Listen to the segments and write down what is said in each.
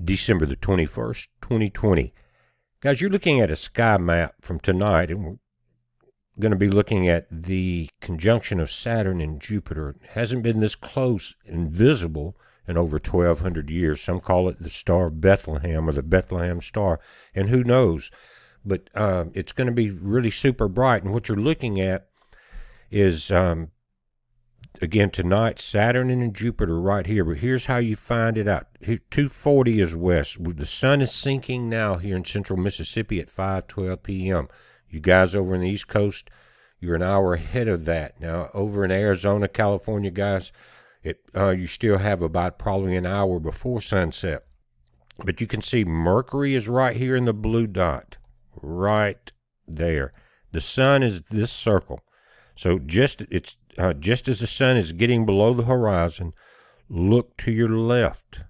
December the 21st, 2020. Guys, you're looking at a sky map from tonight, and we're going to be looking at the conjunction of Saturn and Jupiter. It hasn't been this close and visible in over 1,200 years. Some call it the Star of Bethlehem or the Bethlehem Star, and who knows. But it's going to be really super bright, and what you're looking at is, again, tonight, Saturn and Jupiter right here. But here's how you find it out. Here, 240 is west. The sun is sinking now here in central Mississippi at 5:12 p.m. You guys over in the East Coast, you're an hour ahead of that. Now, over in Arizona, California, guys, you still have about probably an hour before sunset. But you can see Mercury is right here in the blue dot, right there. The sun is this circle. So just as the sun is getting below the horizon, look to your left.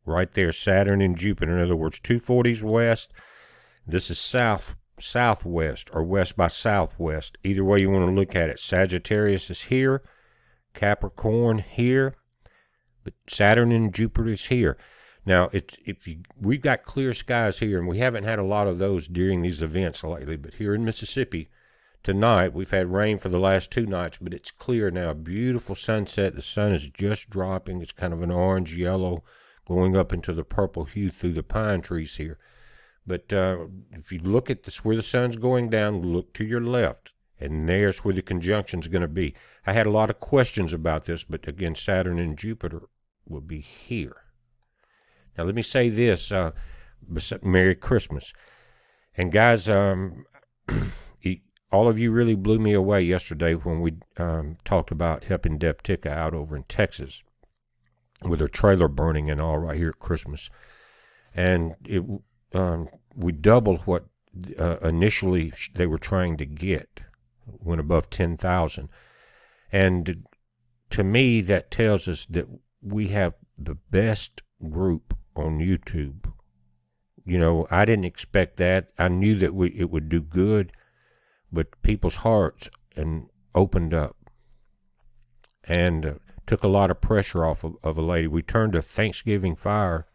Right there, Saturn and Jupiter. In other words, 240's west. This is southwest or west by southwest. Either way you want to look at it. Sagittarius is here, Capricorn here, but Saturn and Jupiter is here. Now, we've got clear skies here, and we haven't had a lot of those during these events lately, but here in Mississippi, tonight, we've had rain for the last 2 nights, but it's clear now. Beautiful sunset. The sun is just dropping. It's kind of an orange yellow going up into the purple hue through the pine trees here. But if you look at this, where the sun's going down, look to your left, and there's where the conjunction's going to be. I had a lot of questions about this, but again, Saturn and Jupiter will be here. Now, let me say this, Merry Christmas. And guys, all of you really blew me away yesterday when we talked about helping Deb Ticka out over in Texas with her trailer burning and all right here at Christmas. And we doubled what initially they were trying to get, went above 10,000. And to me, that tells us that we have the best group on YouTube. You know, I didn't expect that. I knew that it would do good. But people's hearts opened up and took a lot of pressure off of a lady. We turned a Thanksgiving fire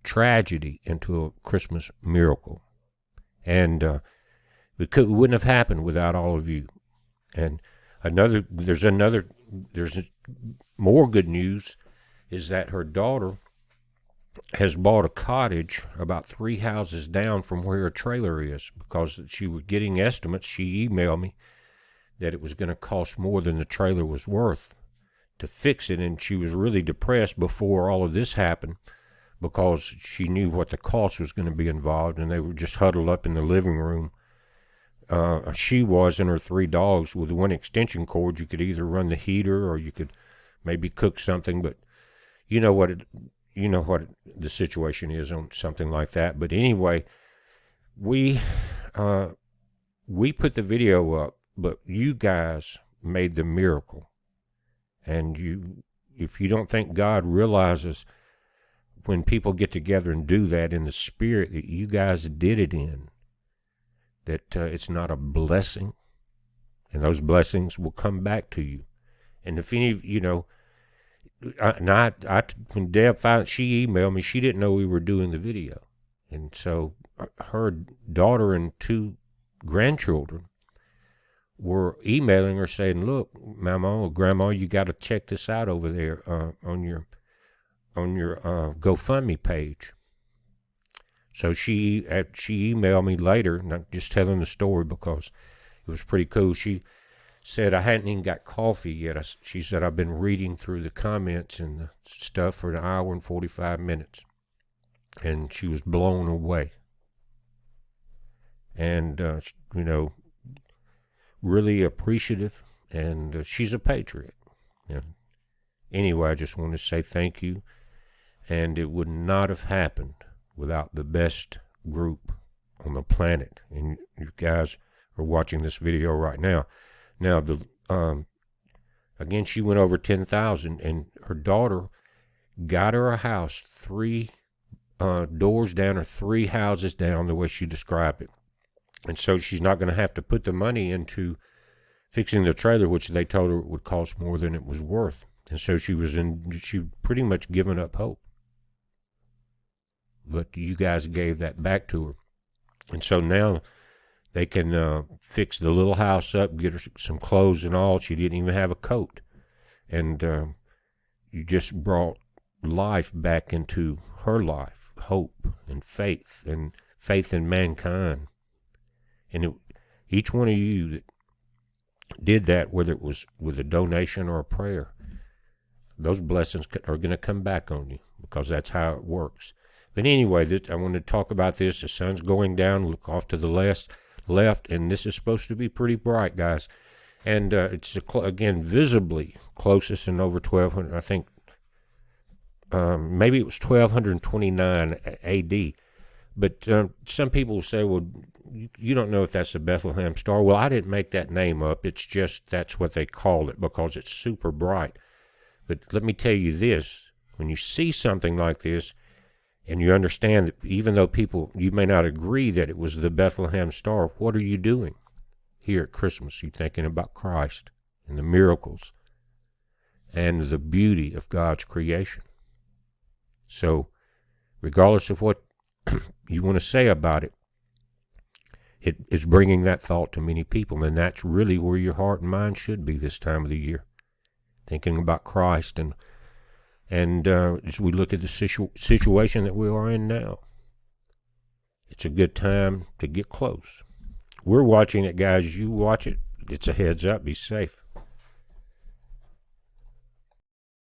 tragedy into a Christmas miracle. And it wouldn't have happened without all of you. And there's more good news is that her daughter has bought a cottage about 3 houses down from where her trailer is, because she was getting estimates. She emailed me that it was going to cost more than the trailer was worth to fix it, and she was really depressed before all of this happened because she knew what the cost was going to be involved, and they were just huddled up in the living room. She was, and her 3 dogs, with 1 extension cord. You could either run the heater or you could maybe cook something, but you know what the situation is on something like that. But anyway, we put the video up, but you guys made the miracle. And if you don't think God realizes when people get together and do that in the spirit that you guys did it in, that it's not a blessing, and those blessings will come back to you. And if any of when Deb found, she emailed me. She didn't know we were doing the video, and so her daughter and 2 grandchildren were emailing her saying, "Look, Mama or Grandma, you got to check this out over there on your GoFundMe page." So she emailed me later, and I'm just telling the story because it was pretty cool. She said, "I hadn't even got coffee yet." She said, "I've been reading through the comments and the stuff for an hour and 45 minutes. And she was blown away. And, really appreciative. And she's a patriot. And anyway, I just want to say thank you. And it would not have happened without the best group on the planet. And you guys are watching this video right now. Now, again, she went over 10,000, and her daughter got her a house 3 doors down or 3 houses down, the way she described it. And so she's not going to have to put the money into fixing the trailer, which they told her it would cost more than it was worth. And so she pretty much given up hope. but you guys gave that back to her. And so now they can fix the little house up, get her some clothes and all. She didn't even have a coat. And you just brought life back into her life, hope and faith in mankind. And each one of you that did that, whether it was with a donation or a prayer, those blessings are going to come back on you, because that's how it works. But anyway, I want to talk about this. The sun's going down. Look off to the left, and this is supposed to be pretty bright, guys. And it's, again, visibly closest in over 1200, I think. Maybe it was 1229 AD. But some people say, well, you don't know if that's the Bethlehem star. Well, I didn't make that name up. It's just that's what they called it because it's super bright. But let me tell you this. When you see something like this, and you understand that even though you may not agree that it was the Bethlehem star, what are you doing here at Christmas? You're thinking about Christ and the miracles and the beauty of God's creation. So regardless of what you want to say about it, it is bringing that thought to many people, and that's really where your heart and mind should be this time of the year, thinking about Christ. And as we look at the situation that we are in now, it's a good time to get close. We're watching it, guys. You watch it. It's a heads up. Be safe.